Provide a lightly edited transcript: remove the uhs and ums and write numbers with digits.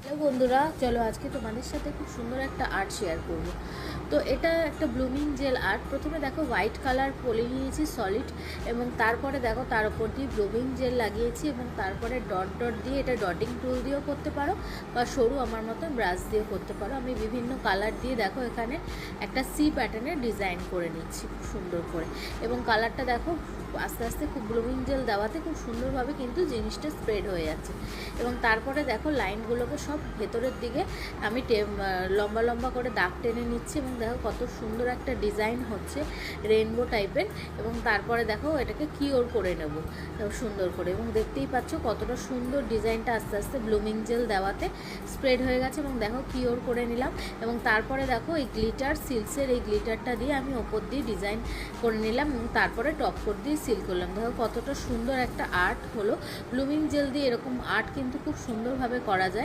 Hello বন্ধুরা, চলো আজকে তোমাদের সাথে খুব সুন্দর একটা আর্ট শেয়ার করব। তো এটা একটা ব্লুমিং জেল আর্ট। প্রথমে দেখো হোয়াইট কালার পলি নিয়েছি সলিড, এবং তারপরে দেখো তার উপর দিয়ে ব্লুমিং জেল লাগিয়েছি, এবং তারপরে ডট ডট দিয়ে, এটা ডটিং টুল দিয়েও করতে পারো বা সরু আমার মতো ব্রাশ দিয়েও করতে পারো। আমি বিভিন্ন কালার দিয়ে দেখো এখানে একটা সি প্যাটার্নের ডিজাইন করে নিচ্ছি খুব সুন্দর করে, এবং কালারটা দেখো আস্তে আস্তে খুব ব্লুমিং জেল দেওয়াতে খুব সুন্দরভাবে কিন্তু জিনিসটা স্প্রেড হয়ে যাচ্ছে। এবং তারপরে দেখো লাইনগুলোকে সব ভেতরের দিকে আমি লম্বা লম্বা করে দাগ টেনে নিচ্ছি, এবং দেখো কত সুন্দর একটা ডিজাইন হচ্ছে রেইনবো টাইপের। এবং তারপরে দেখো এটাকে কিওর করে নেব সুন্দর করে, এবং দেখতেই পাচ্ছ কতটা সুন্দর ডিজাইনটা আস্তে আস্তে ব্লুমিং জেল দেওয়াতে স্প্রেড হয়ে গেছে। এবং দেখো কিওর করে নিলাম, এবং তারপরে দেখো এই গ্লিটার সিল্কসের এই গ্লিটারটা দিয়ে আমি ওপর দিয়ে ডিজাইন করে নিলাম, এবং তারপরে টপ কোট দিয়ে সিল করলাম। দেখো কতটা সুন্দর একটা আর্ট হলো। ব্লুমিং জেল দিয়ে এরকম আর্ট কিন্তু খুব সুন্দরভাবে করা যায়।